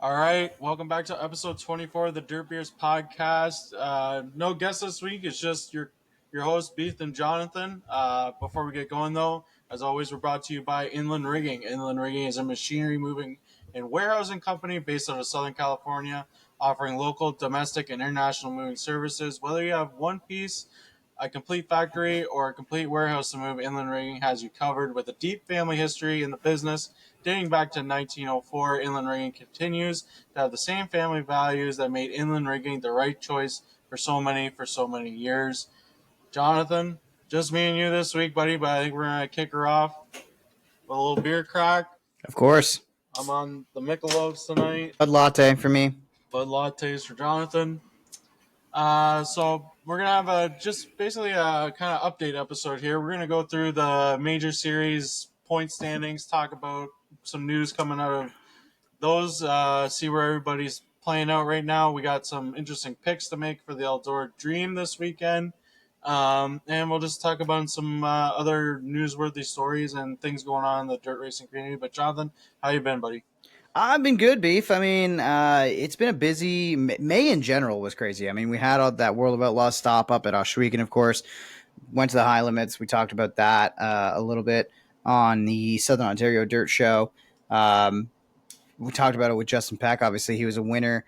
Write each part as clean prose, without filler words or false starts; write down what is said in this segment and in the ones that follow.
All right, welcome back to episode 24 of the Dirt Beers podcast. No guest this week. It's just your host, Beef and Jonathan. Before we get going, though, as always, we're brought to you by Inland Rigging. Inland Rigging is a machinery moving and warehousing company based out of Southern California, offering local, domestic, and international moving services. Whether you have one piece, a complete factory, or a complete warehouse to move, Inland Rigging has you covered. With a deep family history in the business dating back to 1904, Inland Rigging continues to have the same family values that made Inland Rigging the right choice for so many years. Jonathan, just me and you this week, buddy, but I think we're going to kick her off with a little beer crack. Of course. I'm on the Michelob's tonight. Bud latte for me. Bud lattes for Jonathan. So we're gonna have just basically a kind of update episode here. We're gonna go through the major series point standings, talk about some news coming out of those, see where everybody's playing out right now. We got some interesting picks to make for the Eldora Dream this weekend, and we'll just talk about some other newsworthy stories and things going on in the dirt racing community. But Jonathan, how you been, buddy? I've been good, Beef. I mean, it's been a busy May in general was crazy. I mean, we had all that World of Outlaws stop up at Oswego, of course. Went to the high limits. We talked about that a little bit on the Southern Ontario Dirt Show. We talked about it with Justin Peck. Obviously, he was a winner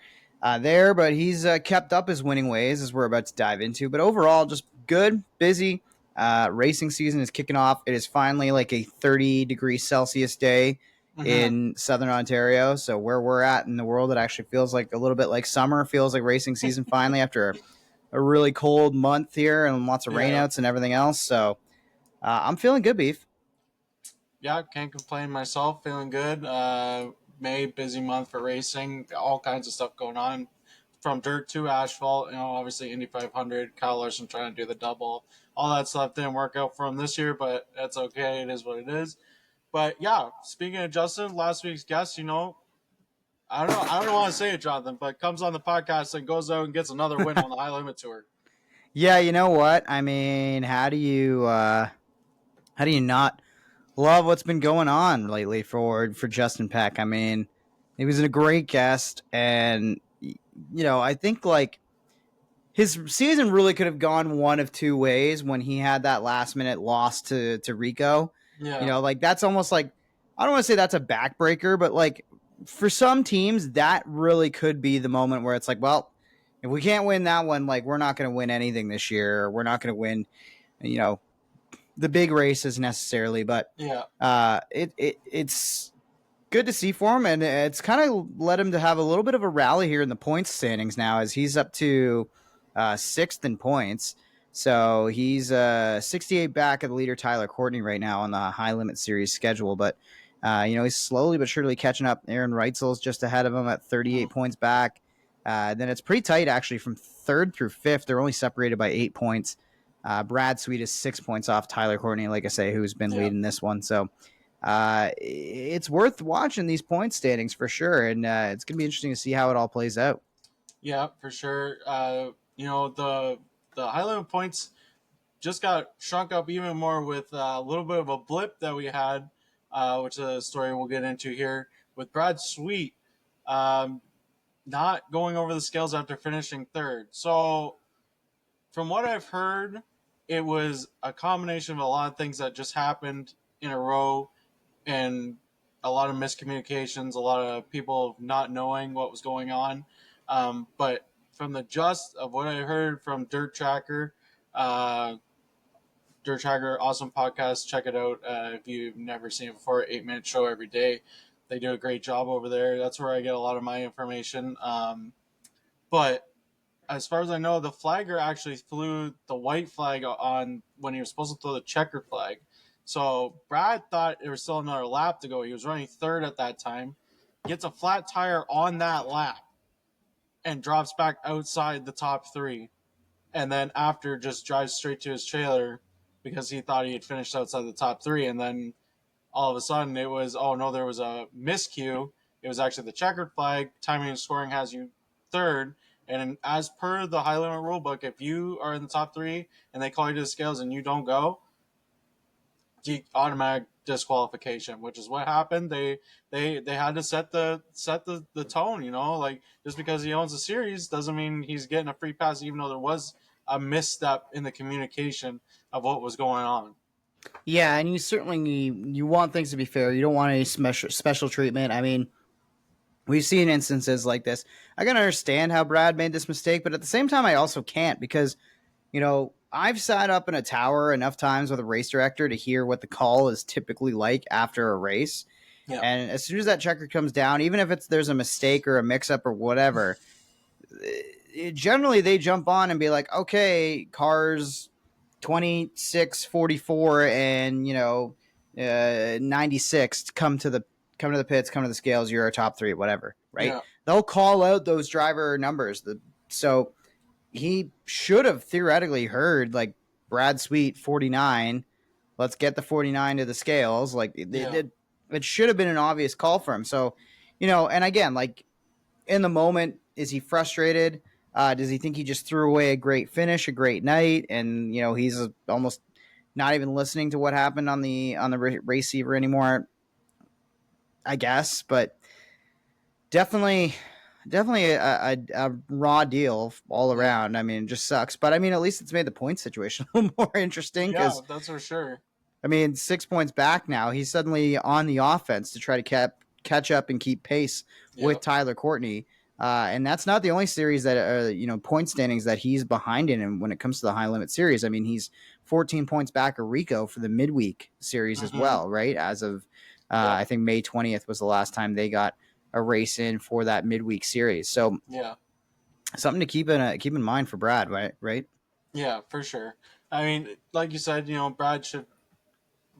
there, but he's kept up his winning ways, as we're about to dive into. But overall, just good, busy. Racing season is kicking off. It is finally like a 30-degree Celsius day in Southern Ontario. So where we're at in the world, it actually feels like a little bit like summer. Feels like racing season finally after a really cold month here and lots of rainouts and everything else. So I'm feeling good, Beef. Yeah, can't complain myself. Feeling good. May busy month for racing. All kinds of stuff going on, from dirt to asphalt. Obviously Indy 500. Kyle Larson trying to do the double. All that stuff didn't work out for him this year, but that's okay. It is what it is. But yeah, speaking of Justin, last week's guest, I don't want to say it, Jonathan, but comes on the podcast and goes out and gets another win on the High Limit Tour. Yeah, you know what? I mean, how do you not love what's been going on lately for Justin Peck? I mean, he was a great guest, and I think like his season really could have gone one of two ways when he had that last minute loss to Rico. Yeah. Like that's almost like, I don't want to say that's a backbreaker, but like for some teams that really could be the moment where it's like, well, if we can't win that one, like we're not going to win anything this year. Or we're not going to win, the big races necessarily. But Yeah. It's good to see for him, and it's kind of led him to have a little bit of a rally here in the points standings now, as he's up to sixth in points. So he's 68 back of the leader Tyler Courtney right now on the High Limit Series schedule. But he's slowly but surely catching up. Aaron Reitzel's just ahead of him at 38 points back. Then it's pretty tight actually from third through fifth. They're only separated by 8 points. Brad Sweet is 6 points off Tyler Courtney, like I say, who's been leading this one. So it's worth watching these point standings for sure, and it's gonna be interesting to see how it all plays out. Yeah, for sure. The High Limit points just got shrunk up even more with a little bit of a blip that we had, which is a story we'll get into here with Brad Sweet not going over the scales after finishing third. So, from what I've heard, it was a combination of a lot of things that just happened in a row, and a lot of miscommunications, a lot of people not knowing what was going on. But from the gist of what I heard from Dirt Tracker, awesome podcast. Check it out if you've never seen it before. 8-minute show every day. They do a great job over there. That's where I get a lot of my information. But as far as I know, the flagger actually flew the white flag on when he was supposed to throw the checker flag. So Brad thought there was still another lap to go. He was running third at that time. Gets a flat tire on that lap and drops back outside the top three. And then after just drives straight to his trailer because he thought he had finished outside the top three. And then all of a sudden it was, oh no, there was a miscue. It was actually the checkered flag. Timing and scoring has you third. And as per the high limit rule book, if you are in the top three and they call you to the scales and you don't go, automatic disqualification, which is what happened. They had to set the tone. Like, just because he owns a series doesn't mean he's getting a free pass, even though there was a misstep in the communication of what was going on. Yeah, and you want things to be fair. You don't want any special treatment. I mean, we've seen instances like this. I can understand how Brad made this mistake, but at the same time, I also can't because, I've sat up in a tower enough times with a race director to hear what the call is typically like after a race. Yeah. And as soon as that checker comes down, even if there's a mistake or a mix up or whatever, generally they jump on and be like, okay, cars 2644 and 96 come to the pits, come to the scales, you're our top three, whatever, right? Yeah. They'll call out those driver numbers. So he should have theoretically heard like Brad Sweet 49. Let's get the 49 to the scales. Like it should have been an obvious call for him. So, and again, like in the moment, is he frustrated? Does he think he just threw away a great finish, a great night, and he's almost not even listening to what happened on the receiver anymore? I guess, but definitely a raw deal all around. I mean, it just sucks, but I mean, at least it's made the point situation a little more interesting. Yeah, that's for sure. I mean, 6 points back now. He's suddenly on the offense to try to catch up and keep pace with Tyler Courtney. And that's not the only series that, point standings that he's behind in. And when it comes to the high limit series, I mean, he's 14 points back of Rico for the midweek series as well, right? As of, I think May 20th was the last time they got a race in for that midweek series. So something to keep in mind for Brad, right? Yeah, for sure. I mean, like you said, Brad should,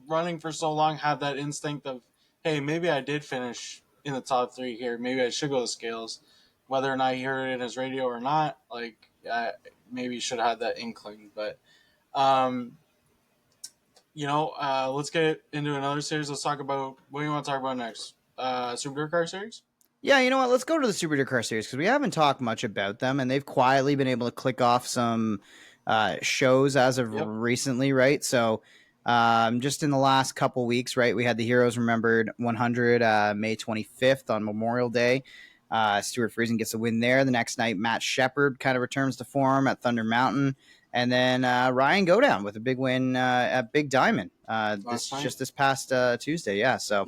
running for so long, have that instinct of, hey, maybe I did finish in the top three here. Maybe I should go to scales. Whether or not he heard it in his radio or not, like, maybe he should have had that inkling. But, let's get into another series. Let's talk about, what do you want to talk about next? Super Car series? Yeah, you know what? Let's go to the Super Car series because we haven't talked much about them, and they've quietly been able to click off some shows as of recently, right? So, just in the last couple weeks, right, we had the Heroes Remembered 100 May 25th on Memorial Day. Stuart Friesen gets a win there. The next night, Matt Shepard kind of returns to form at Thunder Mountain. And then Ryan Godown with a big win at Big Diamond this past Tuesday. Yeah, so,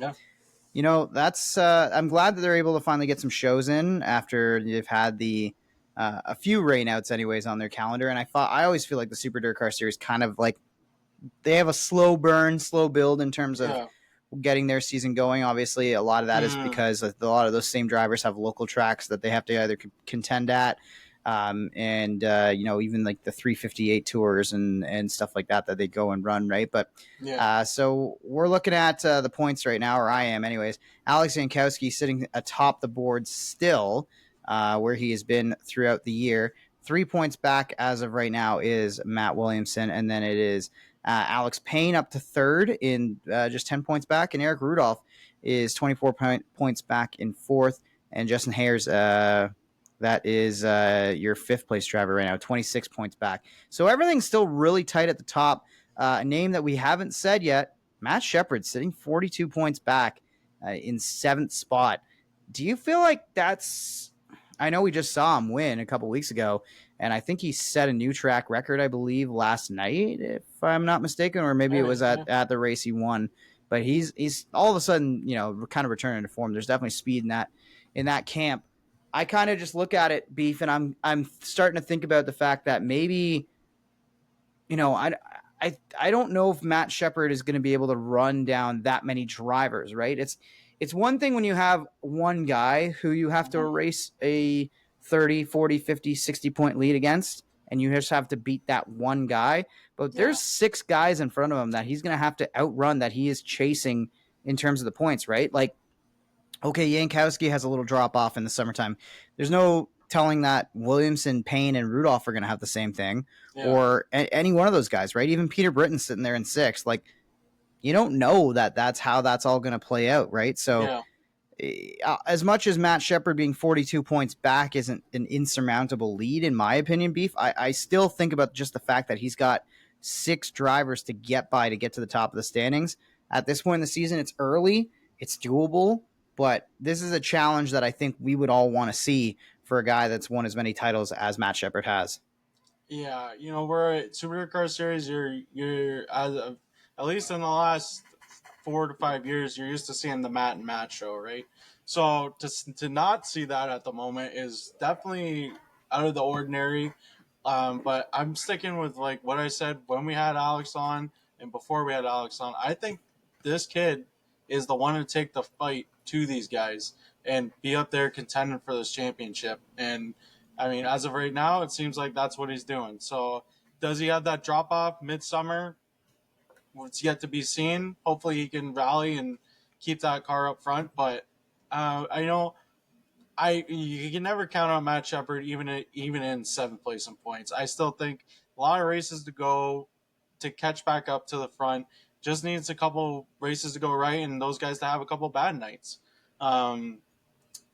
that's I'm glad that they're able to finally get some shows in after they've had a few rainouts anyways on their calendar. And I always feel like the Super Dirt Car Series kind of like they have a slow burn, slow build in terms of getting their season going. Obviously, a lot of that is because a lot of those same drivers have local tracks that they have to either contend at, and even like the 358 tours and stuff like that they go and run, right? But so we're looking at the points right now, or I am anyways. Alex Jankowski sitting atop the board still, where he has been throughout the year. 3 points back as of right now is Matt Williamson, and then it is Alex Payne up to third in just 10 points back, and Eric Rudolph is 24 points back in fourth, and Justin Hayers, that is your fifth place driver right now, 26 points back. So everything's still really tight at the top. A name that we haven't said yet, Matt Shepard sitting 42 points back in seventh spot. Do you feel like that's... I know we just saw him win a couple weeks ago, and I think he set a new track record, I believe, last night, if I'm not mistaken, or maybe it was at the race he won. But he's all of a sudden, kind of returning to form. There's definitely speed in that camp. I kind of just look at it, Beef, and I'm starting to think about the fact that maybe, I don't know if Matt Shepard is going to be able to run down that many drivers, right? It's one thing when you have one guy who you have to erase a 30, 40, 50, 60 point lead against, and you just have to beat that one guy. But there's 6 guys in front of him that he's going to have to outrun that he is chasing in terms of the points, right? Like, okay, Jankowski has a little drop off in the summertime. There's no telling that Williamson, Payne, and Rudolph are going to have the same thing, or any one of those guys, right? Even Peter Britton sitting there in 6th. Like, you don't know that's how that's all going to play out, right? So as much as Matt Shepard being 42 points back isn't an insurmountable lead, in my opinion, Beef, I still think about just the fact that he's got 6 drivers to get by to get to the top of the standings. At this point in the season, it's early, it's doable, but this is a challenge that I think we would all want to see for a guy that's won as many titles as Matt Shepard has. Yeah, we're at Supercar Series. You're at least in the last 4 to 5 years, you're used to seeing the Matt and Matt show, right? So to not see that at the moment is definitely out of the ordinary. But I'm sticking with like what I said when we had Alex on and before we had Alex on. I think this kid is the one to take the fight to these guys and be up there contending for this championship. And I mean, as of right now, it seems like that's what he's doing. So does he have that drop off midsummer? It's yet to be seen. Hopefully, he can rally and keep that car up front. But I know you can never count on Matt Shepard even in seventh place in points. I still think a lot of races to go to catch back up to the front. Just needs a couple races to go right, and those guys to have a couple bad nights um,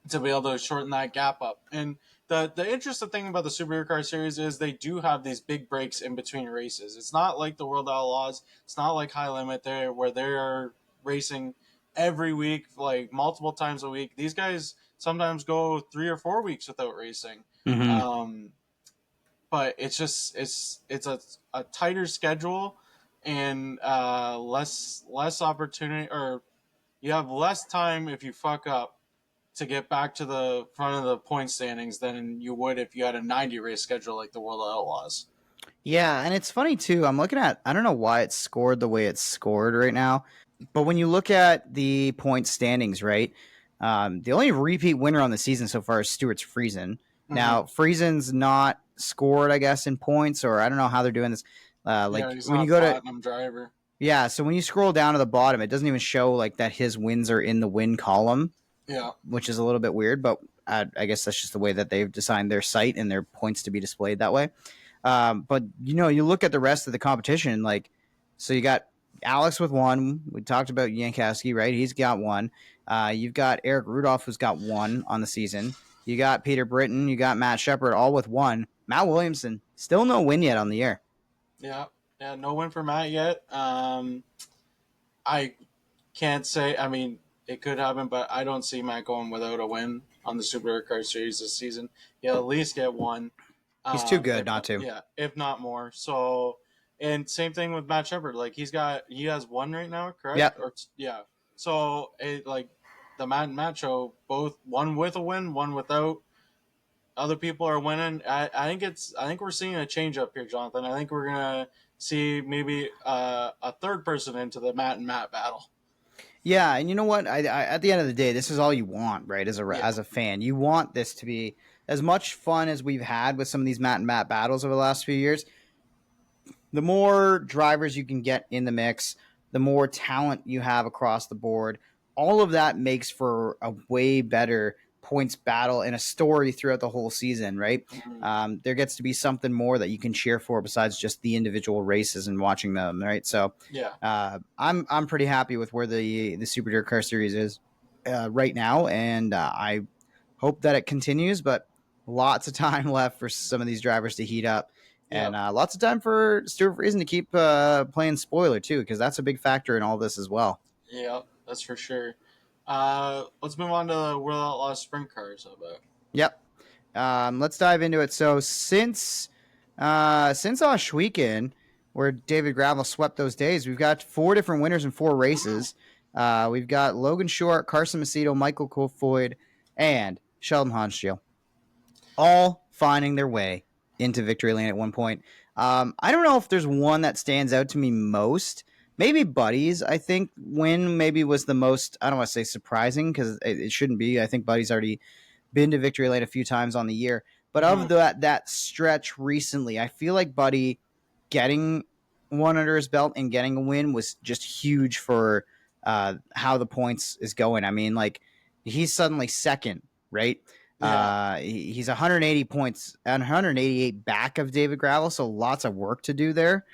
to be able to shorten that gap up. And the interesting thing about the Supercar Series is they do have these big breaks in between races. It's not like the World Outlaws. It's not like High Limit there where they're racing every week, like multiple times a week. These guys sometimes go 3 or 4 weeks without racing. Mm-hmm. But it's just it's a tighter schedule and less opportunity, or you have less time if you fuck up to get back to the front of the point standings than you would if you had a 90 race schedule like the World Outlaws. Yeah, and it's funny too. I'm looking at, I don't know why it's scored the way it's scored right now, but when you look at the point standings, right, the only repeat winner on the season so far is Stewart's Friesen. Mm-hmm. Now, Friesen's not scored, I guess, in points, or I don't know how they're doing this. Yeah, he's when not you go platinum driver. yeah, so when you scroll down to the bottom, it doesn't even show like that his wins are in the win column, Yeah, which is a little bit weird, but I guess that's just the way that they've designed their site and their points to be displayed that way. But you look at the rest of the competition, like, so you got Alex with one. We talked about Yankowski, right? He's got one. You've got Eric Rudolph, who's got one on the season. You got Peter Britton. You got Matt Shepard, all with one. Matt Williamson, still no win yet on the year. yeah. No win for Matt yet. I can't say. I mean, it could happen, but I don't see Matt going without a win on the Supercar Series this season. He'll at least get one. He's too good not to. Yeah, if not more. So, and same thing with Matt Shepard. Like he has one right now, correct? Yep. Yeah. So like the Matt and Matt show, both one with a win, one without. Other people are winning. I think we're seeing a change up here, Jonathan. I think we're gonna see maybe a third person into the Matt and Matt battle. Yeah, and you know what? I at the end of the day, this is all you want, right? As a fan, you want this to be as much fun as we've had with some of these Matt and Matt battles over the last few years. The more drivers you can get in the mix, the more talent you have across the board. All of that makes for a way better points battle and a story throughout the whole season, right? Mm-hmm. There gets to be something more that you can cheer for besides just the individual races and watching them, right? So, yeah, I'm pretty happy with where the Super Car Series is right now, and I hope that it continues. But lots of time left for some of these drivers to heat up. And lots of time for Stuart Friesen to keep playing spoiler, too, because that's a big factor in all this as well. Yeah, that's for sure. Let's move on to the World Outlaws Sprint Cars. How about? Yep. Let's dive into it. So since Oshweekend, where David Gravel swept those days, we've got 4 different winners in 4 races. We've got Logan Short, Carson Macedo, Michael Kofoid, and Sheldon Hanschiel, all finding their way into victory lane at one point. I don't know if there's one that stands out to me most. Maybe Buddy's, I think, win maybe was the most, I don't want to say surprising, because it shouldn't be. I think Buddy's already been to victory lane a few times on the year. But of that stretch recently, I feel like Buddy getting one under his belt and getting a win was just huge for how the points is going. I mean, like, he's suddenly second, right? Yeah. He's 180 points and 188 back of David Gravel, so lots of work to do there.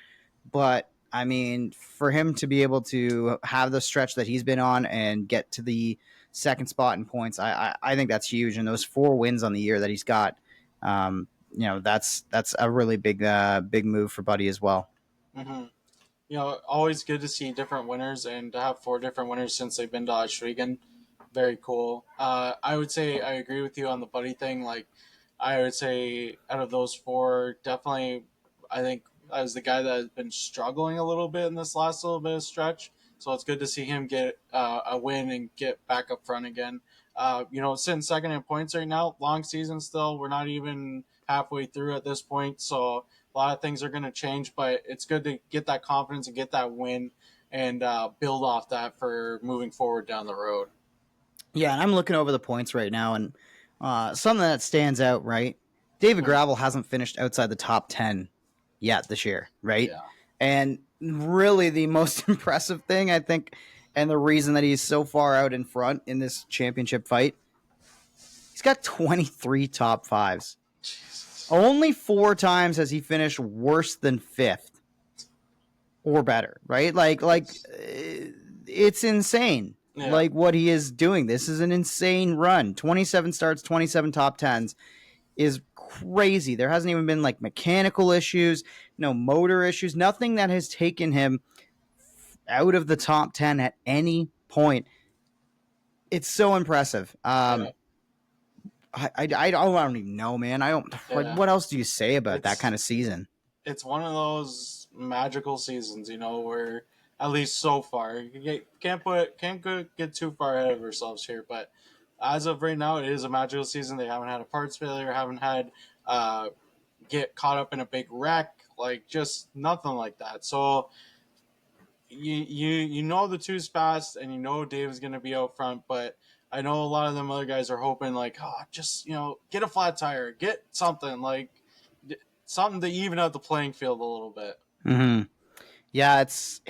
But I mean, for him to be able to have the stretch that he's been on and get to the second spot in points, I think that's huge. And those 4 wins on the year that he's got, that's a really big move for Buddy as well. Mm-hmm. always good to see different winners, and to have 4 different winners since they've been to Ashwegen, very cool. I would say I agree with you on the buddy thing. Like, I would say out of those four, definitely, I think as the guy that has been struggling a little bit in this last little bit of stretch. So it's good to see him get a win and get back up front again. Sitting second in points right now, long season still. We're not even halfway through at this point, so a lot of things are going to change. But it's good to get that confidence and get that win and build off that for moving forward down the road. Yeah, and I'm looking over the points right now, and something that stands out, right? David Gravel hasn't finished outside the top 10 yet this year, right? Yeah. And really the most impressive thing, I think, and the reason that he's so far out in front in this championship fight, he's got 23 top fives. Jesus. Only 4 times has he finished worse than 5th or better, right? It's insane. Yeah. Like what he is doing. This is an insane run. 27 starts, 27 top 10s is crazy. There hasn't even been like mechanical issues, no motor issues, nothing that has taken him out of the top 10 at any point. It's so impressive. Yeah. I don't even know, man. I don't like. Yeah. What else do you say about that kind of season? It's one of those magical seasons, where at least so far can't get too far ahead of ourselves here, but as of right now, it is a magical season. They haven't had a parts failure, haven't had get caught up in a big wreck, like just nothing like that. So you know the two's fast, and Dave is going to be out front, but I know a lot of them other guys are hoping like, just get a flat tire, get something like something to even out the playing field a little bit. Mm-hmm. Yeah, it's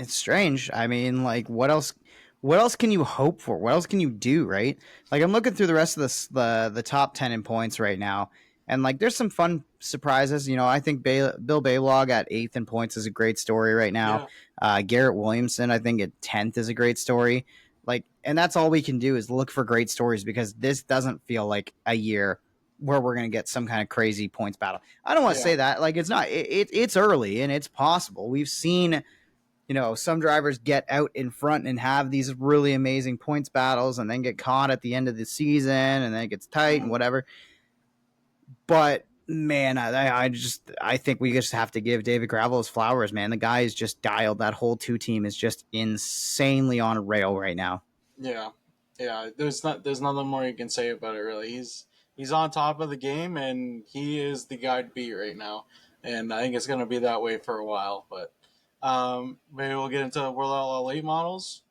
strange. I mean, like, what else? What else can you hope for? What else can you do? Right? Like, I'm looking through the rest of the top 10 in points right now, and like, there's some fun surprises. I think Bill Baylog at 8th in points is a great story right now. Yeah. Garrett Williamson, I think at 10th is a great story. Like, and that's all we can do is look for great stories because this doesn't feel like a year where we're going to get some kind of crazy points battle. I don't want to say that. Like, it's not. It's early and it's possible. We've seen, some drivers get out in front and have these really amazing points battles and then get caught at the end of the season and then it gets tight and whatever. But man, I think we just have to give David Gravel his flowers, man. The guy is just dialed. That whole 2 team is just insanely on a rail right now. Yeah. There's nothing more you can say about it really. He's on top of the game, and he is the guy to beat right now. And I think it's going to be that way for a while. But maybe we'll get into World Outlaw late models.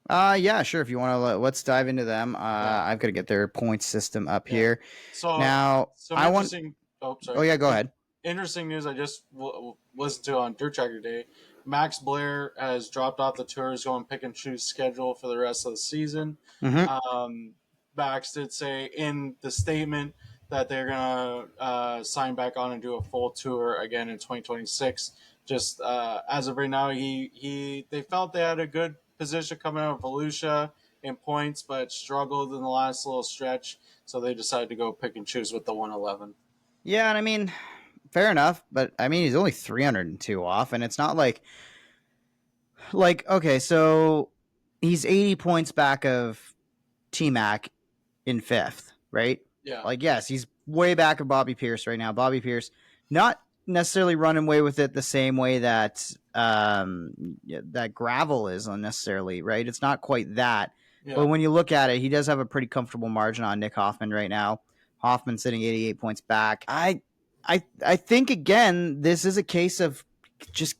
Yeah, sure. If you want to, let's dive into them. I've got to get their point system up here. So now, I want. Oh, sorry. Oh yeah, go ahead. Interesting news. I just listened to on Dirt Tracker Day. Max Blair has dropped off the tour. He's going pick and choose schedule for the rest of the season. Mm-hmm. Max did say in the statement that they're gonna sign back on and do a full tour again in 2026. Just as of right now, they felt they had a good position coming out of Volusia in points, but struggled in the last little stretch, so they decided to go pick and choose with the 111. Yeah, and I mean, fair enough, but I mean, he's only 302 off, and it's not like okay, so he's 80 points back of T-Mac in 5th, right? Yeah. Like, yes, he's way back of Bobby Pierce right now. Bobby Pierce not necessarily running away with it the same way that that Gravel is unnecessarily, right? It's not quite that. Yeah. But when you look at it, he does have a pretty comfortable margin on Nick Hoffman right now. Hoffman sitting 88 points back. I think again, this is a case of just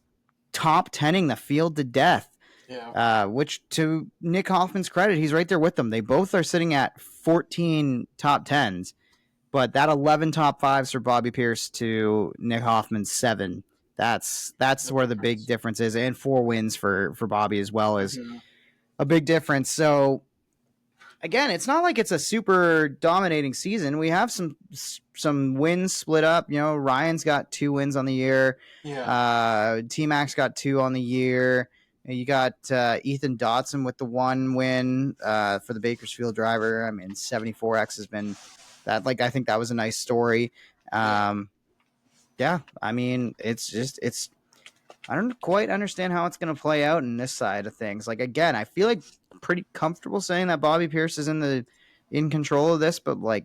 top 10ing the field to death. Yeah. Which to Nick Hoffman's credit, he's right there with them. They both are sitting at 14 top 10s, but that 11 top 5s for Bobby Pierce to Nick Hoffman's 7. That's where the big difference is, and 4 wins for Bobby as well is a big difference. So again, it's not like it's a super dominating season. We have some wins split up. Ryan's got 2 wins on the year. Yeah. T-Max got 2 on the year. You got Ethan Dotson with the 1 win for the Bakersfield driver. I mean, 74X has been that. Like, I think that was a nice story. Yeah, I mean, it's I don't quite understand how it's going to play out in this side of things. Like again, I feel like pretty comfortable saying that Bobby Pierce is in control of this, but like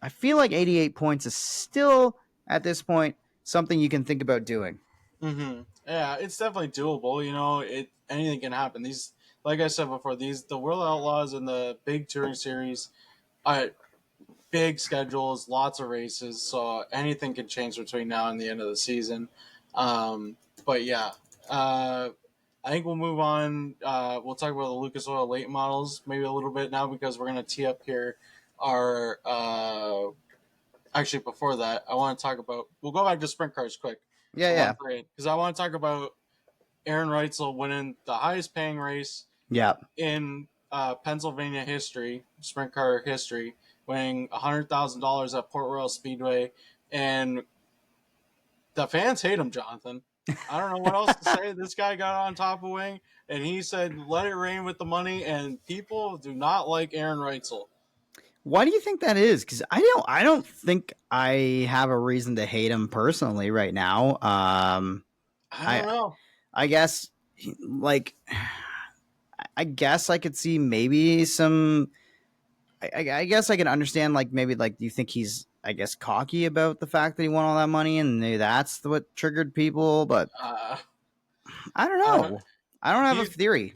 I feel like 88 points is still at this point something you can think about doing. Yeah, it's definitely doable. Anything can happen. These, like I said before, the World Outlaws and the big touring series are big schedules, lots of races, so anything can change between now and the end of the season. Um, but yeah, uh, I think we'll move on. We'll talk about the Lucas Oil late models maybe a little bit now because we're going to tee up here our. Actually, before that, I want to talk about. We'll go back to sprint cars quick. Yeah, I want yeah. to bring because I want to talk about Aaron Reutzel winning the highest paying race Yeah. in Pennsylvania history, sprint car history, winning $100,000 at Port Royal Speedway, and the fans hate him, Jonathan. I don't know what else to say. This guy got on top of wing, and he said, "Let it rain with the money." And people do not like Aaron Reutzel. Why do you think that is? Because I don't think I have a reason to hate him personally right now. I I don't know. I guess like I guess I could see maybe some. I guess I can understand like maybe like do you think he's I guess cocky about the fact that he won all that money and maybe that's what triggered people, but Uh, I don't I don't, know. I don't have a he theory.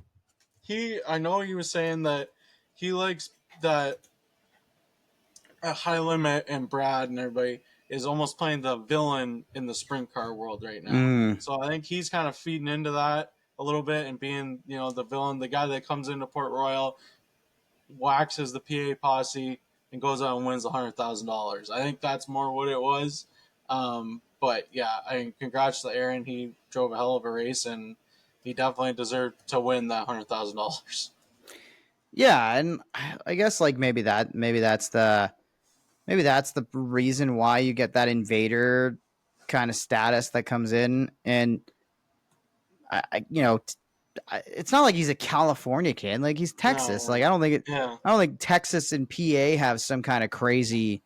I know he was saying that he likes that High Limit and Brad and everybody is almost playing the villain in the sprint car world right now. Mm, So I think he's kind of feeding into that a little bit and being, the villain, the guy that comes into Port Royal, waxes the PA posse, and goes out and wins $100,000. I think that's more what it was. But yeah, I mean, congrats to Aaron. He drove a hell of a race, and he definitely deserved to win that $100,000. yeah, and I guess like maybe that's the reason why you get that invader kind of status that comes in and it's not like he's a California kid. Like he's Texas. Like No, yeah, I don't think Texas and PA have some kind of crazy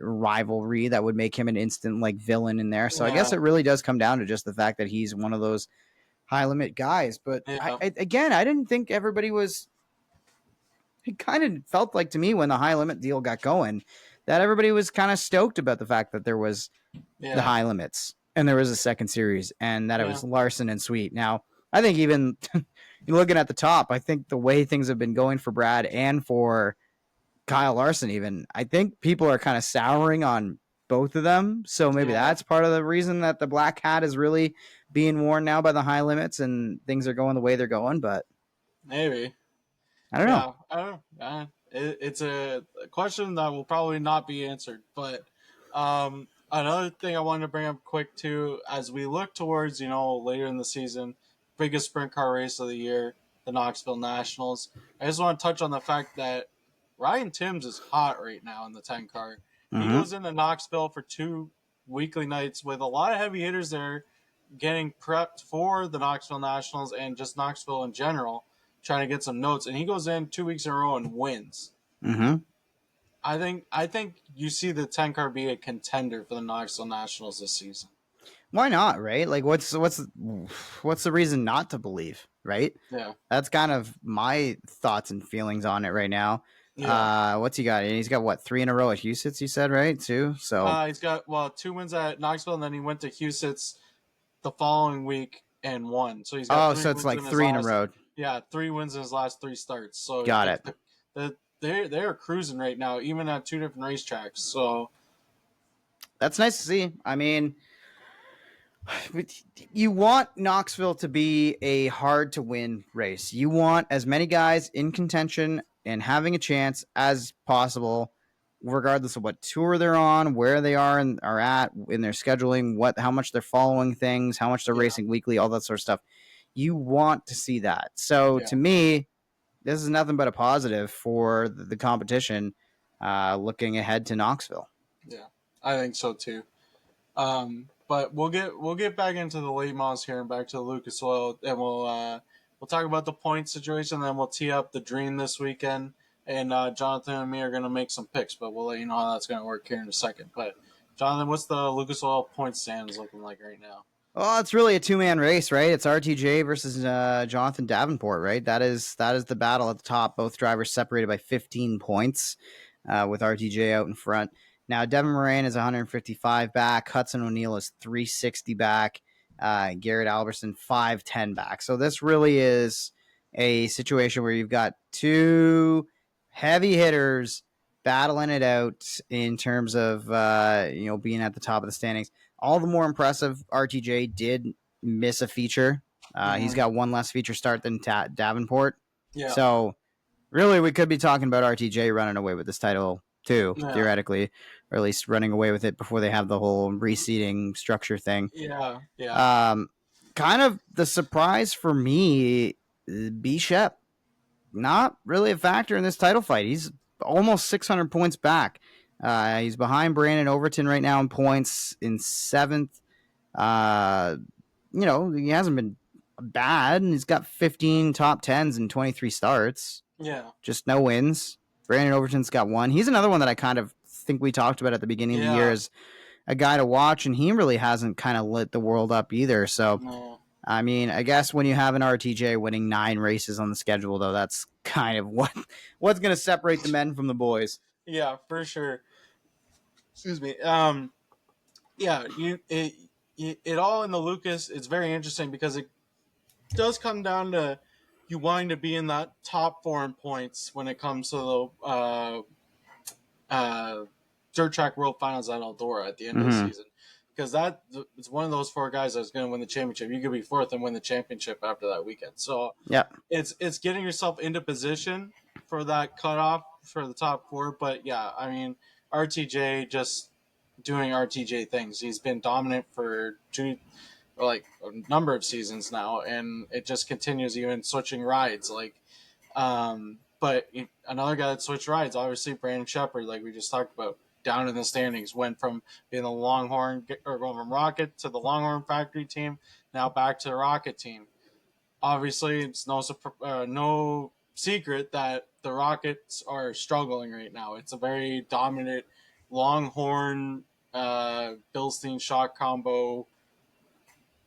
rivalry that would make him an instant like villain in there. So I guess yeah, it really does come down to just the fact that he's one of those high limit guys. But yeah, again, I didn't think everybody was. It kind of felt like to me when the high limit deal got going that everybody was kind of stoked about the fact that there was the yeah, high limits and there was a second series and that it yeah, was Larson and Sweet. Now, I think even looking at the top, I think the way things have been going for Brad and for Kyle Larson, even, I think people are kind of souring on both of them. So maybe yeah, that's part of the reason that the black hat is really being worn now by the high limits and things are going the way they're going. But maybe. I don't know. Yeah, I don't know. It's a question that will probably not be answered. But another thing I wanted to bring up quick too, as we look towards later in the season, biggest sprint car race of the year, the Knoxville Nationals. I just want to touch on the fact that Ryan Timms is hot right now in the 10 car. He Mm-hmm. goes into Knoxville for 2 weekly nights with a lot of heavy hitters there getting prepped for the Knoxville Nationals and just Knoxville in general, trying to get some notes. And he goes in 2 weeks in a row and wins. Mm-hmm. I think you see the 10 car be a contender for the Knoxville Nationals this season. Why not? Right? Like, what's the reason not to believe? Right? Yeah, That's kind of my thoughts and feelings on it right now. yeah. What's he got? He's got what 3 in a row at Huset's, you said, right? Too. So He's got 2 wins at Knoxville, and then he went to Huset's the following week and won. So he's got oh, three so it's wins like in his 3 in a last. row. Yeah, 3 wins in his last 3 starts. So Got it. they're cruising right now, even at 2 different racetracks. So That's nice to see. I mean, you want Knoxville to be a hard to win race. You want as many guys in contention and having a chance as possible, regardless of what tour they're on, where they are and are at in their scheduling, how much they're following things, how much they're yeah, racing weekly, all that sort of stuff. You want to see that. So yeah, to me, this is nothing but a positive for the competition looking ahead to Knoxville. yeah. I think so too. But we'll get back into the late models here and back to the Lucas Oil, and we'll talk about the point situation. Then we'll tee up the dream this weekend, and Jonathan and me are gonna make some picks, but we'll let you know how that's gonna work here in a second. But Jonathan, what's the Lucas Oil point stands looking like right now? Well, it's really a two-man race, right? It's RTJ versus Jonathan Davenport, right? That is the battle at the top. Both drivers separated by 15 points, with RTJ out in front. Now, Devin Moran is 155 back. Hudson O'Neal is 360 back. Garrett Alberson 510 back. So this really is a situation where you've got two heavy hitters battling it out in terms of being at the top of the standings. All the more impressive, RTJ did miss a feature. He's got one less feature start than Davenport. Yeah. So really, we could be talking about RTJ running away with this title too, theoretically, or at least running away with it before they have the whole reseeding structure thing. Yeah. Kind of the surprise for me, B Shep, not really a factor in this title fight. He's almost 600 points back. He's behind Brandon Overton right now in points in seventh. He hasn't been bad, and he's got 15 top tens and 23 starts. Yeah. Just no wins. Brandon Overton's got one. He's another one that I kind of think we talked about at the beginning of the year as a guy to watch, and he really hasn't kind of lit the world up either. So, I mean, I guess when you have an RTJ winning 9 races on the schedule, though, that's kind of what's going to separate the men from the boys. Yeah, for sure. Excuse me. Yeah, it all in the Lucas. It's very interesting because it does come down to you wanting to be in that top 4 in points when it comes to the Dirt Track World Finals at Eldora at the end of the season. Because it's one of those 4 guys that's going to win the championship. You could be 4th and win the championship after that weekend. So it's getting yourself into position for that cutoff for the top 4. But yeah, I mean, RTJ just doing RTJ things. He's been dominant for a number of seasons now, and it just continues even switching rides. But another guy that switched rides, obviously Brandon Sheppard, like we just talked about, down in the standings, went from being the Longhorn or going from Rocket to the Longhorn Factory team, now back to the Rocket team. Obviously, it's no secret that the Rockets are struggling right now. It's a very dominant Longhorn Bilstein shot combo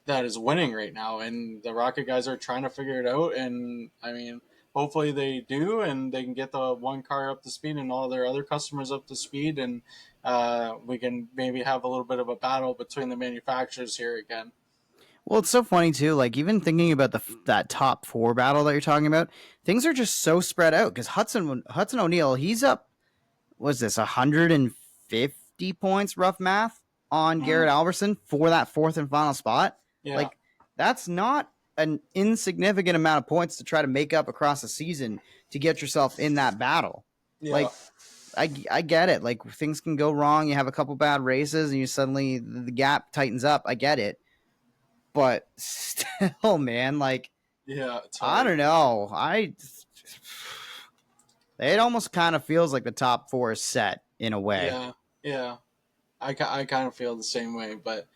that is winning right now, and the Rocket guys are trying to figure it out. And I mean, hopefully they do, and they can get the one car up to speed and all their other customers up to speed, and we can maybe have a little bit of a battle between the manufacturers here again. Well, it's so funny too. Like even thinking about that top 4 battle that you're talking about, things are just so spread out because Hudson O'Neal, he's up. Was this 150 points? Rough math on Garrett Alberson for that 4th and final spot. Yeah. Like that's not an insignificant amount of points to try to make up across a season to get yourself in that battle. Yeah. Like I get it. Like things can go wrong. You have a couple bad races and you suddenly the gap tightens up. I get it. But still, man, like I don't know. It almost kind of feels like the top 4 is set in a way. Yeah. I kind of feel the same way, but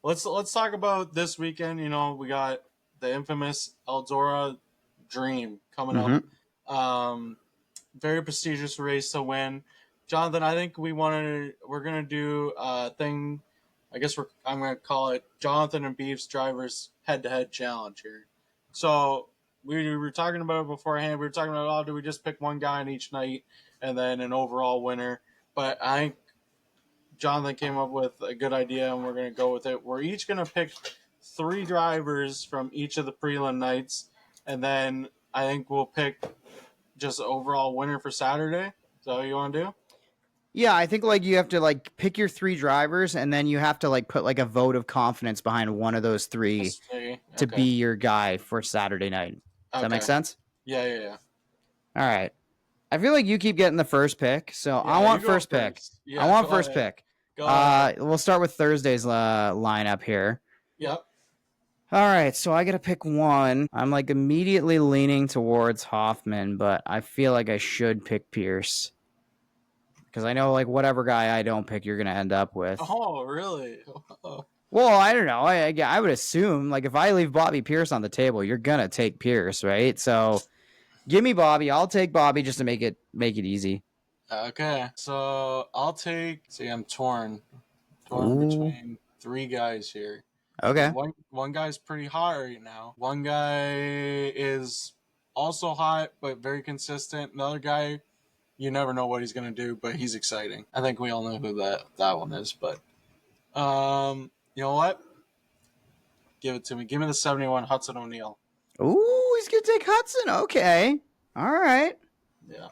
let's talk about this weekend. You know, we got the infamous Eldora Dream coming up. Very prestigious race to win. Jonathan, I think we're gonna do a thing. I guess I'm gonna call it Jonathan and Beef's Drivers Head-to-Head Challenge here. So we were talking about it beforehand. We were talking about, do we just pick one guy in each night and then an overall winner? But I think Jonathan came up with a good idea, and we're going to go with it. We're each going to pick 3 drivers from each of the prelim nights, and then I think we'll pick just an overall winner for Saturday. Is that what you want to do? Yeah, I think like you have to like pick your 3 drivers, and then you have to like put like a vote of confidence behind one of those 3 to be your guy for Saturday night. Does that make sense? Yeah. All right. I feel like you keep getting the first pick, so I want first pick. Yeah, I want first pick. We'll start with Thursday's lineup here. Yep. All right, so I got to pick one. I'm like immediately leaning towards Hoffman, but I feel like I should pick Pierce. Because I know like whatever guy I don't pick, you're going to end up with. Oh, really? Well, I don't know. I would assume like if I leave Bobby Pierce on the table, you're going to take Pierce, right? So give me Bobby. I'll take Bobby just to make it easy. Okay, so I'll take. See, I'm torn between 3 guys here. Okay. One guy's pretty hot right now. One guy is also hot but very consistent. Another guy, you never know what he's gonna do, but he's exciting. I think we all know who that one is. But you know what? Give it to me. Give me the 71 Hudson O'Neal. Ooh, he's gonna take Hudson. Okay. All right. Yeah.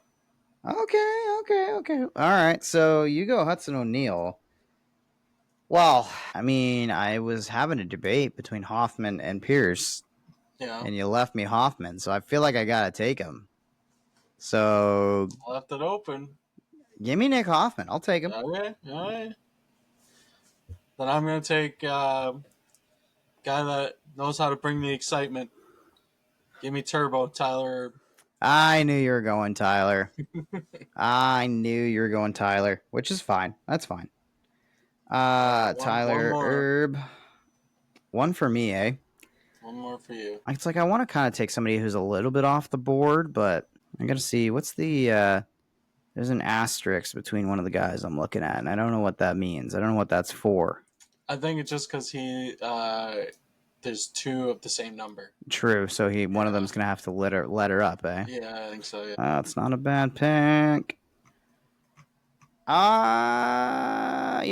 Okay. All right. So you go Hudson O'Neal. Well, I mean, I was having a debate between Hoffman and Pierce, Yeah. and you left me Hoffman, so I feel like I gotta take him. So Left it open. give me Nick Hoffman. I'll take him. Okay. All right. Then I'm gonna take guy that knows how to bring the excitement. Give me Turbo Tyler Erb. I knew you were going Tyler. I knew you were going Tyler, which is fine. That's fine. Tyler more. Erb. One for me, eh? One more for you. It's like I want to kind of take somebody who's a little bit off the board, but I gotta see what's the there's an asterisk between one of the guys I'm looking at, and I don't know what that means. I don't know what that's for. I think it's just because there's two of the same number. True, so one of them's gonna have to let her up, eh? Yeah, I think so. Yeah. That's not a bad pick. You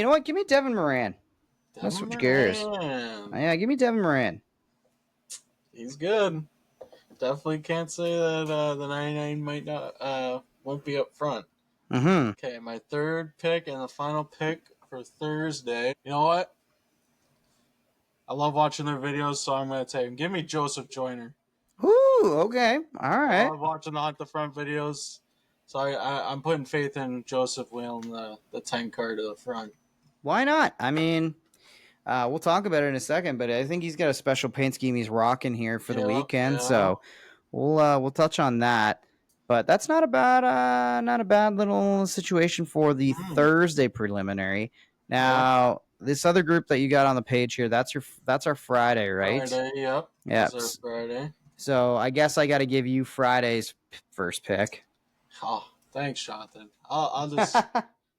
know what? Give me Devin Moran. I'll switch gears. Yeah, give me Devin Moran. He's good. Definitely can't say that the 99 might not won't be up front. Mm-hmm. Okay, my third pick and the final pick for Thursday. You know what? I love watching their videos, so I'm gonna take him. Give me Joseph Joyner. Ooh, okay, all right. I love watching the Hunt the Front videos, so I'm putting faith in Joseph wheeling the 10 car to the front. Why not? I mean, we'll talk about it in a second, but I think he's got a special paint scheme he's rocking here for the weekend, so we'll touch on that. But that's not a bad little situation for the Thursday preliminary. Now, this other group that you got on the page here, that's our Friday, right? Friday, yep. Yep. That's our Friday. So I guess I got to give you Friday's first pick. Oh, thanks, Jonathan. I'll just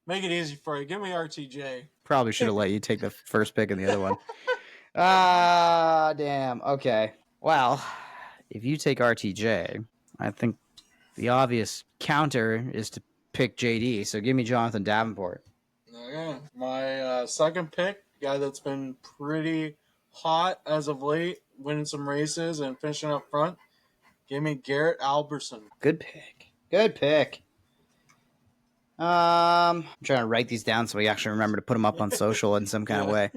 make it easy for you. Give me RTJ. Probably should have let you take the first pick in the other one. Damn. Okay. Well, if you take RTJ, I think the obvious counter is to pick JD. So give me Jonathan Davenport. Okay. My second pick, guy that's been pretty hot as of late, winning some races and finishing up front. Give me Garrett Alberson. Good pick. I'm trying to write these down so we actually remember to put them up on social in some kind of way.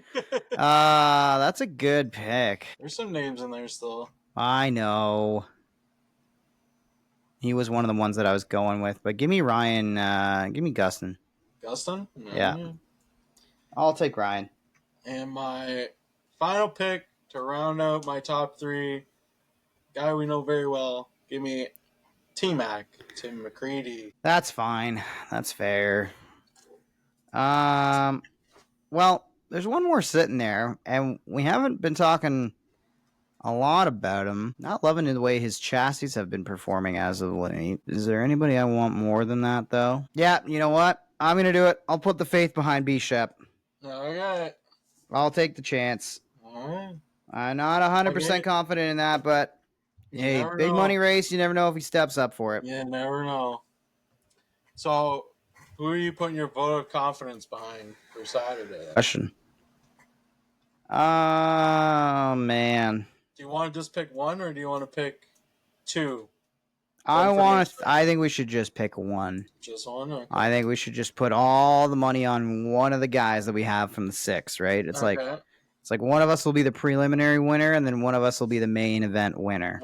That's a good pick. There's some names in there still. I know. He was one of the ones that I was going with, but give me Ryan. Give me Gustin. Gustin? Yeah. I'll take Ryan. And my final pick to round out my top three, guy we know very well. Give me T-Mac, Tim McCready. That's fine. That's fair. Well, there's one more sitting there, and we haven't been talking a lot about him. Not loving the way his chassis have been performing as of late. Is there anybody I want more than that, though? Yeah, you know what? I'm going to do it. I'll put the faith behind B-Shep. Okay. I'll take the chance. All right. I'm not 100% confident in that, but hey, big money race, you never know if he steps up for it. You never know. So, who are you putting your vote of confidence behind for Saturday? Question. Oh, man. Do you want to just pick one, or do you want to pick two? I think we should just pick one. Just one? Okay. I think we should just put all the money on one of the guys that we have from the 6, right? It's like one of us will be the preliminary winner, and then one of us will be the main event winner.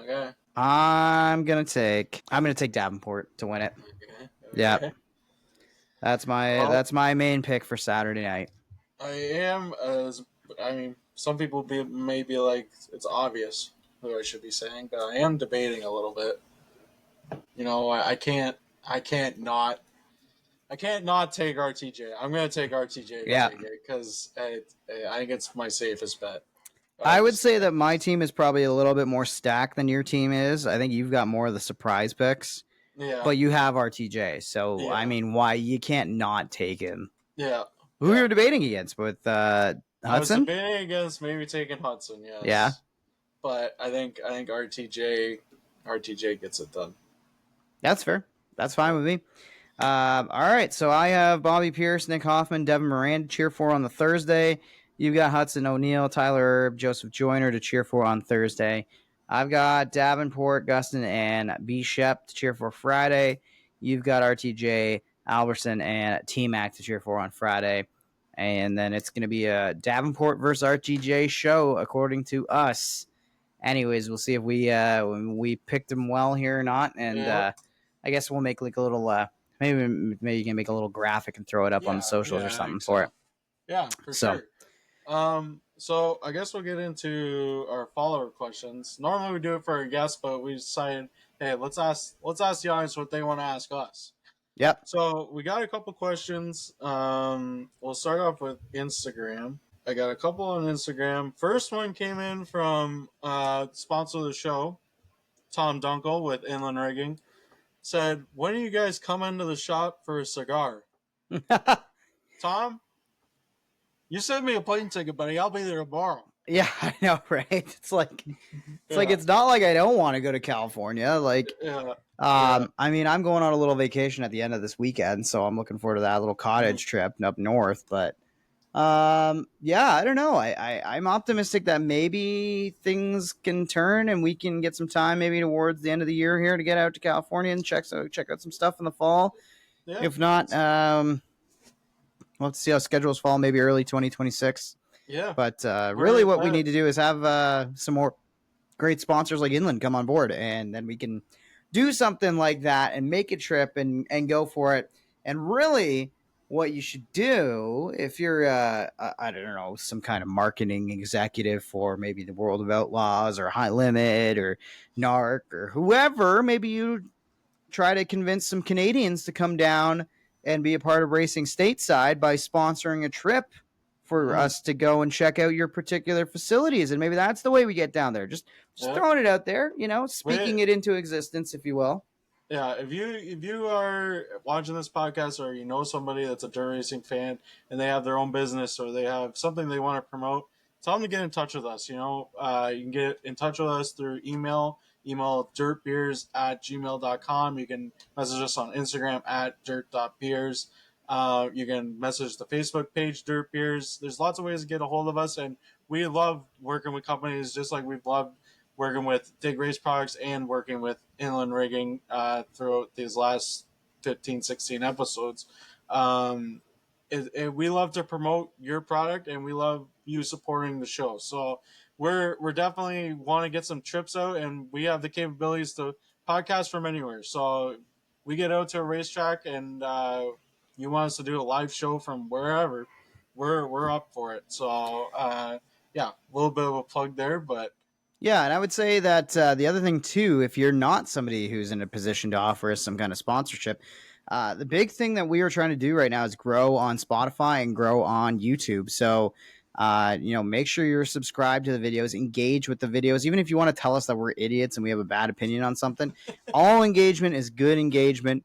Okay. I'm gonna take Davenport to win it. Okay. Yeah. That's my main pick for Saturday night. Some people may be like, it's obvious who I should be saying, but I am debating a little bit. You know, I can't not take RTJ. I'm gonna take RTJ. Yeah. Because I think it's my safest bet. I would say that my team is probably a little bit more stacked than your team is. I think you've got more of the surprise picks. Yeah. But you have RTJ, so yeah. I mean, why you can't not take him? Yeah. Who you're debating against with I was Hudson? debating against maybe taking Hudson, Yeah, yes, but I think RTJ gets it done. that's fair. That's Yeah. fine with me. All right, so I have Bobby Pierce, Nick Hoffman, Devin Moran to cheer for on the Thursday. You've got Hudson O'Neill, Tyler Erb, Joseph Joyner to cheer for on Thursday. I've got Davenport, Gustin, and B. Shep to cheer for Friday. You've got RTJ, Alberson, and T Mac to cheer for on Friday. And then it's going to be a Davenport versus RTJ show, according to us. Anyways, we'll see if we picked them well here or not. And Yep. I guess we'll make like a little maybe you can make a little graphic and throw it up on the socials or I something think for it. so. Yeah, for So sure. So I guess we'll get into our follower questions. Normally we do it for our guests, but we decided, hey, let's ask the audience what they want to ask us. yep. So we got a couple questions. We'll start off with Instagram. I got a couple on Instagram. First one came in from sponsor of the show, Tom Dunkel with Inland Rigging. Said, when are you guys coming to the shop for a cigar? Tom, you send me a plane ticket, buddy. I'll be there tomorrow. Yeah, I know, right? It's like Yeah, it's not like I don't want to go to California. Like yeah, yeah. I mean, I'm going on a little vacation at the end of this weekend, so I'm looking forward to that little cottage trip up north. But yeah, I don't know. I'm optimistic that maybe things can turn and we can get some time maybe towards the end of the year here to get out to California and check out some stuff in the fall. Yeah, If not, we'll have to see how schedules fall. Maybe early 2026. yeah. But really, We're what we need to do is have some more great sponsors like Inland come on board, and then we can do something like that and make a trip and go for it. And really, what you should do if you're I don't know, some kind of marketing executive for maybe the World of Outlaws or High Limit or NARC or whoever, maybe you try to convince some Canadians to come down and be a part of racing stateside by sponsoring a trip for Mhm. us to go and check out your particular facilities. And maybe that's the way we get down there. Just Yeah. throwing it out there, speaking Wait, it into existence, if you will. yeah. If you are watching this podcast or you know somebody that's a dirt racing fan and they have their own business or they have something they want to promote, tell them to get in touch with us. You can get in touch with us through email. Email dirtbeers@gmail.com. You can message us on Instagram at dirt.beers. You can message the Facebook page Dirt Beers. There's lots of ways to get a hold of us, and we love working with companies just like we've loved working with Dig Race Products and working with Inland Rigging throughout these last 15, 16 episodes. Um, we love to promote your product, and we love you supporting the show. So we're definitely want to get some trips out, and we have the capabilities to podcast from anywhere. So we get out to a racetrack, and you want us to do a live show from wherever, we're up for it. So yeah, a little bit of a plug there, but Yeah, and I would say that the other thing too, if you're not somebody who's in a position to offer us some kind of sponsorship, the big thing that we are trying to do right now is grow on Spotify and grow on YouTube. So, make sure you're subscribed to the videos, engage with the videos, even if you want to tell us that we're idiots and we have a bad opinion on something. All engagement is good engagement.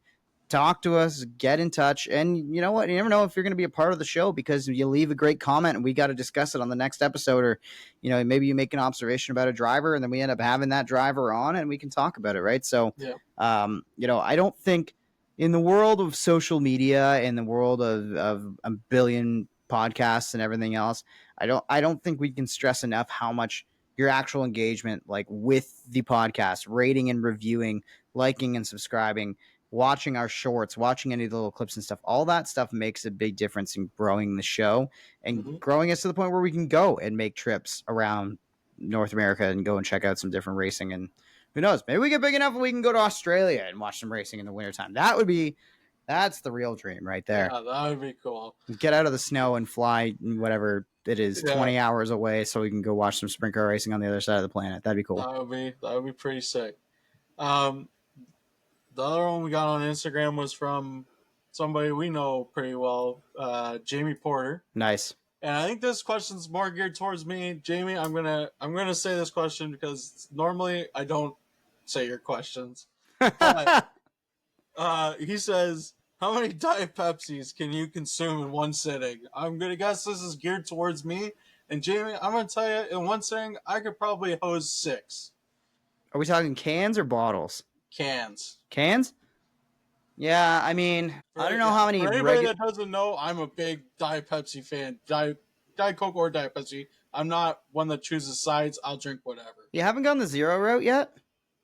Talk to us, get in touch, and you know what? You never know if you're going to be a part of the show because you leave a great comment and we got to discuss it on the next episode, or maybe you make an observation about a driver and then we end up having that driver on and we can talk about it, right? So yeah. I don't think in the world of social media, in the world of a billion podcasts and everything else, I don't think we can stress enough how much your actual engagement, like with the podcast, rating and reviewing, liking and subscribing, watching our shorts, watching any of the little clips and stuff, all that stuff makes a big difference in growing the show and Mm-hmm. growing us to the point where we can go and make trips around North America and go and check out some different racing. And who knows, maybe we get big enough and we can go to Australia and watch some racing in the wintertime. That's the real dream right there. Yeah, that would be cool. Get out of the snow and fly whatever it is, Yeah. 20 hours away so we can go watch some sprint car racing on the other side of the planet. That'd be cool. That would be pretty sick. Um, the other one we got on Instagram was from somebody we know pretty well, Jamie Porter. Nice. And I think this question's more geared towards me, Jamie. I'm gonna say this question because normally I don't say your questions. But he says, "How many Diet Pepsis can you consume in one sitting?" I'm gonna guess this is geared towards me, And Jamie, I'm gonna tell you, in one sitting, I could probably hose 6 Are we talking cans or bottles? cans. Cans? Yeah, I mean, I don't know how many For anybody regular. that doesn't know, I'm a big Diet Pepsi fan. Diet Coke or Diet Pepsi. I'm not one that chooses sides. I'll drink whatever. You haven't gone the zero route yet?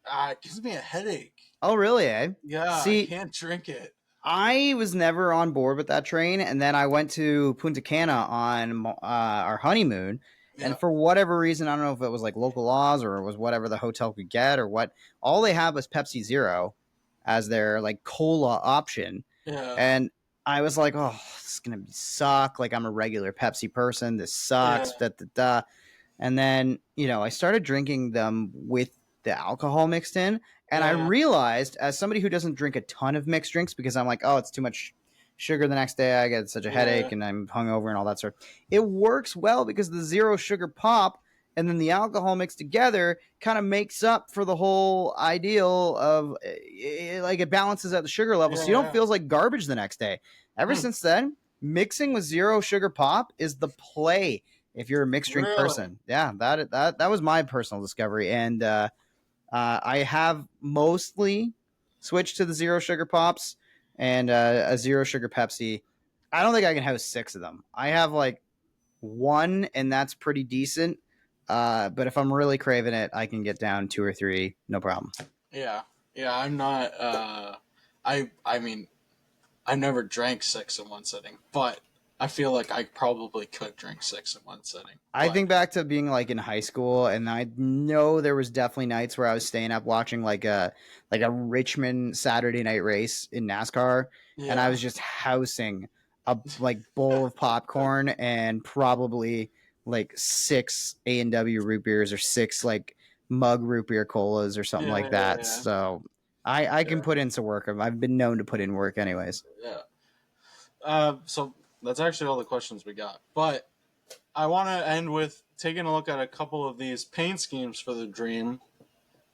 It gives me a headache. Oh, really? Eh? Yeah, I See, can't drink it. I was never on board with that train, and then I went to Punta Cana on our honeymoon, Yeah, and for whatever reason, I don't know if it was like local laws or it was whatever the hotel could get or what. All they had was Pepsi Zero as their like cola option, yeah, and I was like, "Oh, this is gonna suck." Like I'm a regular Pepsi person. This yeah, sucks. Da, da, da. And then, I started drinking them with the alcohol mixed in. And I yeah, realized, as somebody who doesn't drink a ton of mixed drinks because I'm like, oh, it's too much sugar the next day. I get such a yeah, headache and I'm hungover and all that sort. It works well because the zero sugar pop and then the alcohol mixed together kind of makes up for the whole ideal of like it balances out the sugar level. So you don't yeah. feel like garbage the next day. Ever Hmm, since then, mixing with zero sugar pop is the play if you're a mixed drink really? person. Yeah, that was my personal discovery, and I have mostly switched to the zero sugar pops and a zero sugar Pepsi. I don't think I can have 6 of them. I have like one, and that's pretty decent. But if I'm really craving it, I can get down 2 or 3, no problem. Yeah, yeah. I'm not. I mean, I never drank 6 in one sitting, but I feel like I probably could drink 6 in one sitting. I But think back to being like in high school, and I know there was definitely nights where I was staying up watching like a Richmond Saturday night race in NASCAR, and I yeah, was just housing a like bowl of popcorn and probably like 6 A&W root beers or 6 like mug root beer colas or something yeah, like yeah, that. yeah, So I can yeah, put in some work. I've been known to put in work, anyways. yeah. So that's actually all the questions we got. But I want to end with taking a look at a couple of these paint schemes for the Dream.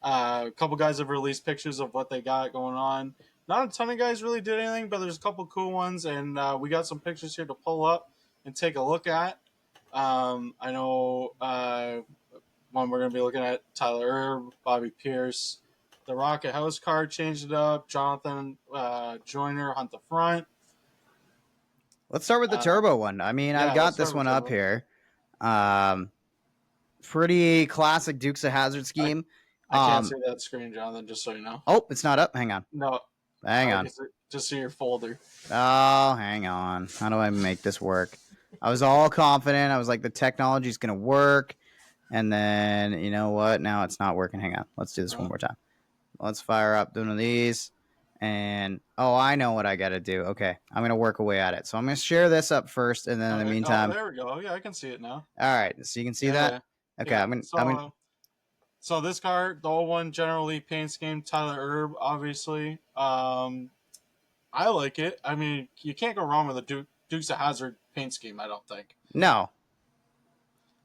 A couple guys have released pictures of what they got going on. Not a ton of guys really did anything, but there's a couple cool ones, and we got some pictures here to pull up and take a look at. I know one we're going to be looking at Tyler Erb, Bobby Pierce, the Rocket House card changed it up, Jonathan Joyner hunt the front. Let's start with the Uh, turbo one. I mean, I've yeah, let's got start this with one up Turbo. here. Um, Pretty classic Dukes of Hazard I, scheme. I can't Um, see that screen, Jonathan, just so you know. oh, it's not up. Hang on. No, Hang I on. can just see your folder. Oh, hang on. How do I make this work? I was all confident. I was like, the technology's going to work. And then, you know what? Now it's not working. Hang on. Let's do this one more time. Let's fire up one of these. And, oh, I know what I got to do. Okay. I'm going to work away at it. So I'm going to share this up first. And then in the Okay. Oh, meantime, there we go. Yeah, I can see it now. all right. So you can see that? Yeah, Okay. yeah. I'm going to, So this card, the old one, generally paint scheme, Tyler Herb, obviously. I like it. I mean, you can't go wrong with a Dukes of Hazard paint scheme. I don't think. no.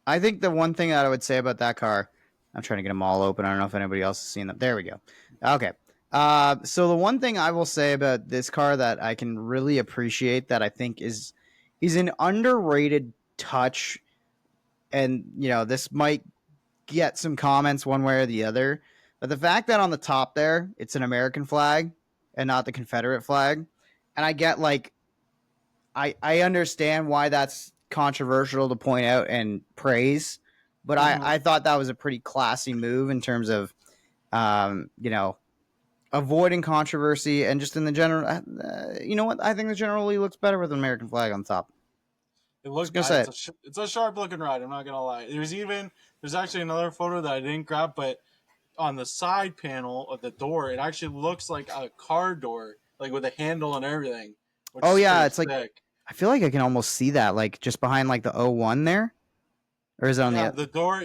I think the one thing that I would say about that car, I'm trying to get them all open. I don't know if anybody else has seen them. There we go. Okay. So the one thing I will say about this car that I can really appreciate that I think is an underrated touch, and this might get some comments one way or the other, but the fact that on the top there it's an American flag and not the Confederate flag, and I get like I understand why that's controversial to point out and praise, but Mm-hmm. I thought that was a pretty classy move in terms of, um, you know, avoiding controversy and just in the general. You know what? I think it generally looks better with an American flag on top. It Just looked gonna say it. it's a sharp looking ride. I'm not gonna lie. There's actually another photo that I didn't grab, but on the side panel of the door, it actually looks like a car door, like with a handle and everything, which Oh is yeah, pretty it's like sick. I feel like I can almost see that, like just behind like the O1 there, or is it on Yeah, the? the door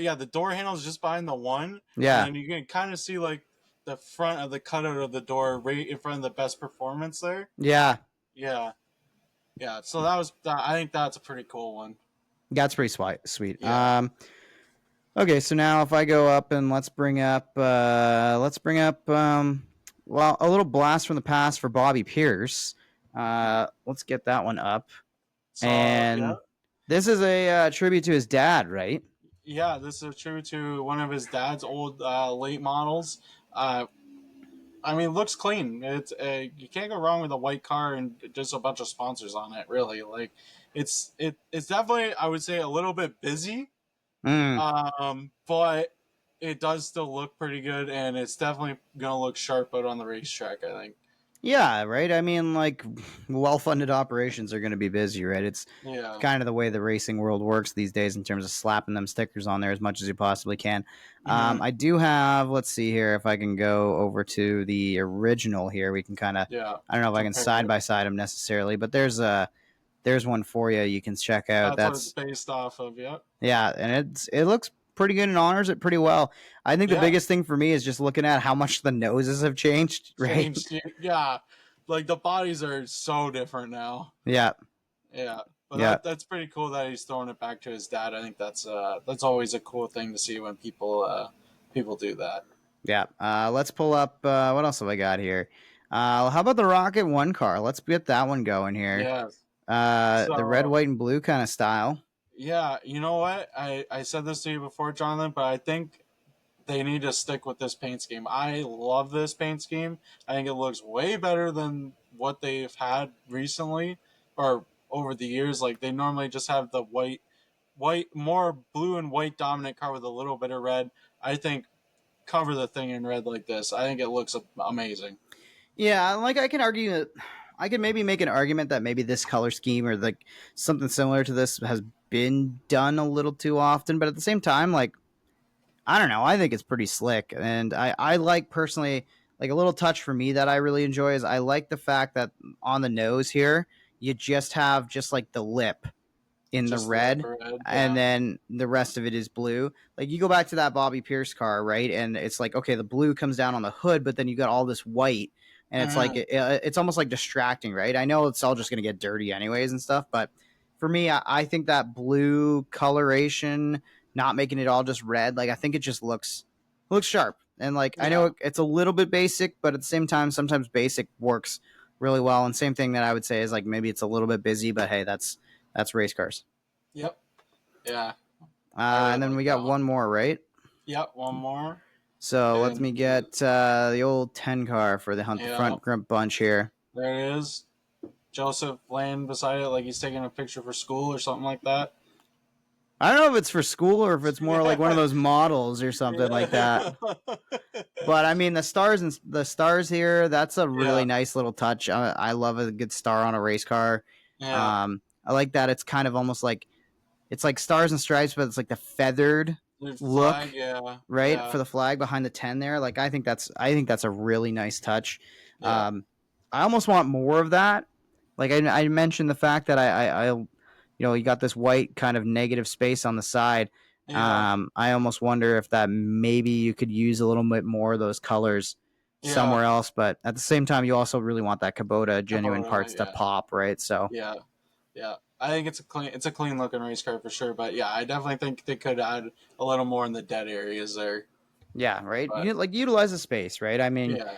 handle is just behind the one, and Yeah, then you can kind of see like the front of the cutout of the door right in front of the best performance there. yeah, Yeah, yeah. So that was I think that's a pretty cool one. that's pretty sweet. Yeah. Okay, so now if I go up and let's bring up well, a little blast from the past for Bobby Pierce. Let's get that one up. So yeah, And This is a tribute to his dad, right? Yeah, this is a tribute to one of his dad's old late models. Uh, I mean, it looks clean. It's you can't go wrong with a white car and just a bunch of sponsors on it. Really, like it's definitely, I would say, a little bit busy, Mm. but it does still look pretty good, and it's definitely gonna look sharp out on the racetrack, I think. Yeah, right. I mean, like, well-funded operations are going to be busy, right? It's Yeah. kind of the way the racing world works these days in terms of slapping them stickers on there as much as you possibly can. Hmm. I do have. Let's see here if I can go over to the original here. We can kind of. Yeah. I don't know if I can Compare side it. by side them necessarily, but there's one for you. You can check out. That's what it's That's based off of. Yep. yeah, and it looks pretty good and honors it pretty well. I think the Yeah. biggest thing for me is just looking at how much the noses have changed, right? Changed. Yeah. Like the bodies are so different now. Yeah, Yeah. But yeah. that's pretty cool that he's throwing it back to his dad. I think that's always a cool thing to see when people do that. Yeah. Let's pull up. What else have I got here? How about the Rocket One car? Let's get that one going here. Yeah. The red, So white, and blue kind of style. yeah, you know what? I said this to you before, Jonathan, but I think they need to stick with this paint scheme. I love this paint scheme. I think it looks way better than what they've had recently or over the years. Like they normally just have the more blue and white dominant car with a little bit of red. I think cover the thing in red like this. I think it looks amazing. Yeah, like I can argue that I can maybe make an argument that maybe this color scheme or like something similar to this has been done a little too often, but at the same time, like I don't know, I think it's pretty slick, and I like personally like a little touch for me that I really enjoy is I like the fact that on the nose here you just have just like the lip in the Just the red, red, and yeah. then the rest of it is blue. Like you go back to that Bobby Pierce car, right? And it's like okay, the blue comes down on the hood, but then you got all this white, and it's like Mhm. it's almost like distracting, right? I know it's all just gonna get dirty anyways and stuff, but for me, I think that blue coloration, not making it all just red, like I think it just looks sharp. And like I know Yeah. it's a little bit basic, but at the same time, sometimes basic works really well. And same thing that I would say is like maybe it's a little bit busy, but hey, that's race cars. Yep. Yeah. I really And then like we that got one. one more, right? Yep. One more. So let And me get the old 10 car for the Hunt the yeah, Front Grump bunch here. there it is. Joseph laying beside it like he's taking a picture for school or something like that. I don't know if it's for school or if it's more like one of Yeah. those models or something like that. Yeah. But I mean, the stars here, that's a really Yeah. nice little touch. I love a good star on a race car. Yeah. I like that it's kind of almost like it's like stars and stripes, but it's like the feathered The flag, look, yeah. right, Yeah. for the flag behind the 10 there. Like I think that's a really nice touch. Yeah. um I almost want more of that. Like I mentioned the fact that you got this white kind of negative space on the side. Yeah. I almost wonder if that maybe you could use a little bit more of those colors Yeah. somewhere else, but at the same time you also really want that Kubota genuine Kubota, parts to yeah. pop, right? So Yeah. Yeah. I think it's a clean looking race car for sure. But yeah, I definitely think they could add a little more in the dead areas there. yeah, right, But like utilize the space, right? I mean, yeah.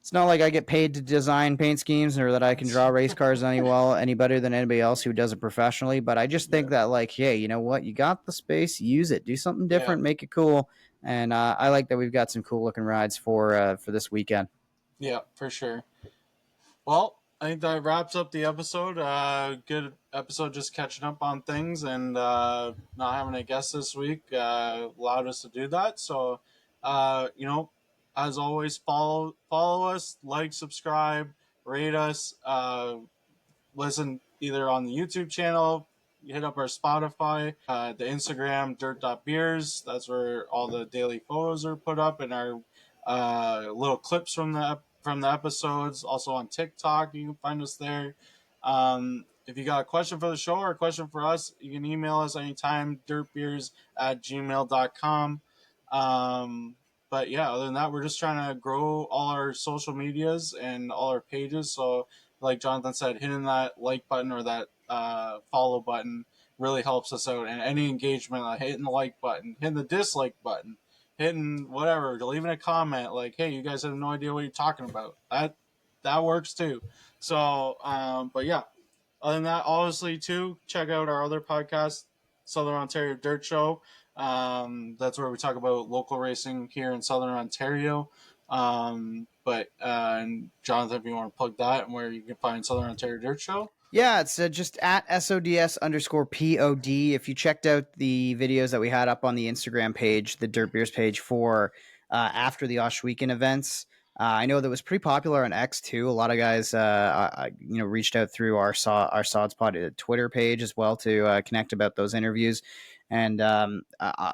it's not like I get paid to design paint schemes or that I can draw race cars any better than anybody else who does it professionally. But I just Yeah. think that like, hey, you know what? You got the space, use it, do something Yeah. different, make it cool. And I like that we've got some cool looking rides for this weekend. Yeah, for sure. Well, I think that wraps up the episode. Good episode, just catching up on things and not having a guest this week allowed us to do that. So, you know, as always, follow us, like, subscribe, rate us, listen either on the YouTube channel. You hit up our Spotify, the Instagram, dirt.beers. That's where all the daily photos are put up and our little clips from the episodes. Also on TikTok, you can find us there. If you got a question for the show or a question for us, you can email us anytime, dirtbeers@gmail.com. But yeah, other than that, we're just trying to grow all our social medias and all our pages. So, like Jonathan said, hitting that like button or that follow button really helps us out. And any engagement, like hitting the like button, hitting the dislike button, hitting whatever, leaving a comment like, "Hey, you guys have no idea what you're talking about." That works too. So, but yeah, Other than that, obviously, too, check out our other podcast, Southern Ontario Dirt Show. That's where we talk about local racing here in Southern Ontario. And Jonathan, if you want to plug that and where you can find Southern Ontario Dirt Show. Yeah, it's just at SODS_POD. If you checked out the videos that we had up on the Instagram page, the Dirt Beers page for after the Oshweekend events, I know that was pretty popular on X too. A lot of guys, reached out through our Sods Pod Twitter page as well to connect about those interviews. And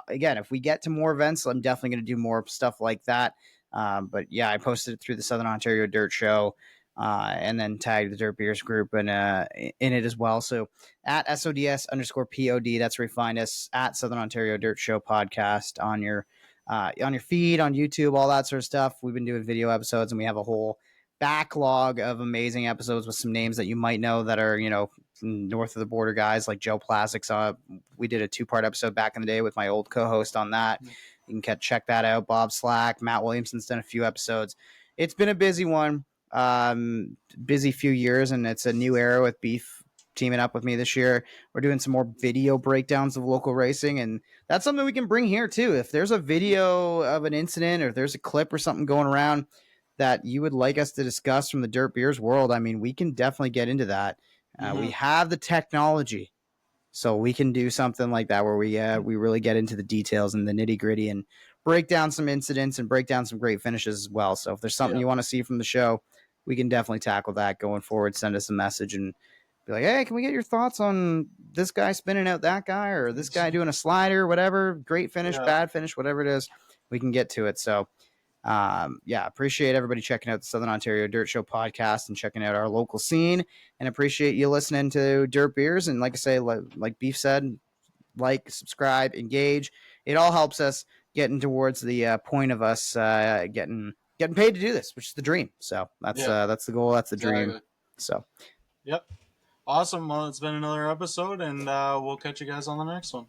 again, if we get to more events, I'm definitely going to do more stuff like that. But yeah, I posted it through the Southern Ontario Dirt Show. And then tag the Dirt Beers group in it as well. So at SODS_POD, that's where you find us at Southern Ontario Dirt Show Podcast on your feed, on YouTube, all that sort of stuff. We've been doing video episodes, and we have a whole backlog of amazing episodes with some names that you might know that are, north of the border guys like Joe Plastics. We did a 2-part episode back in the day with my old co-host on that. You can check that out. Bob Slack, Matt Williamson's done a few episodes. It's been a busy one. Busy few years, and it's a new era with Beef teaming up with me this year. We're doing some more video breakdowns of local racing, and that's something we can bring here too. If there's a video of an incident, or if there's a clip or something going around that you would like us to discuss from the Dirt Beers world, I mean, we can definitely get into that. We have the technology, so we can do something like that where we really get into the details and the nitty gritty and break down some incidents and break down some great finishes as well. So if there's something you want to see from the show, we can definitely tackle that going forward. Send us a message and be like, hey, can we get your thoughts on this guy spinning out that guy, or this guy doing a slider, whatever, great finish, bad finish, whatever it is, we can get to it. So, appreciate everybody checking out the Southern Ontario Dirt Show podcast and checking out our local scene, and appreciate you listening to Dirt Beers. And like I say, like Beef said, like, subscribe, engage. It all helps us getting towards the point of us getting paid to do this, which is the dream. So that's the goal. That's the dream. So, yep. Awesome. Well, it's been another episode, and we'll catch you guys on the next one.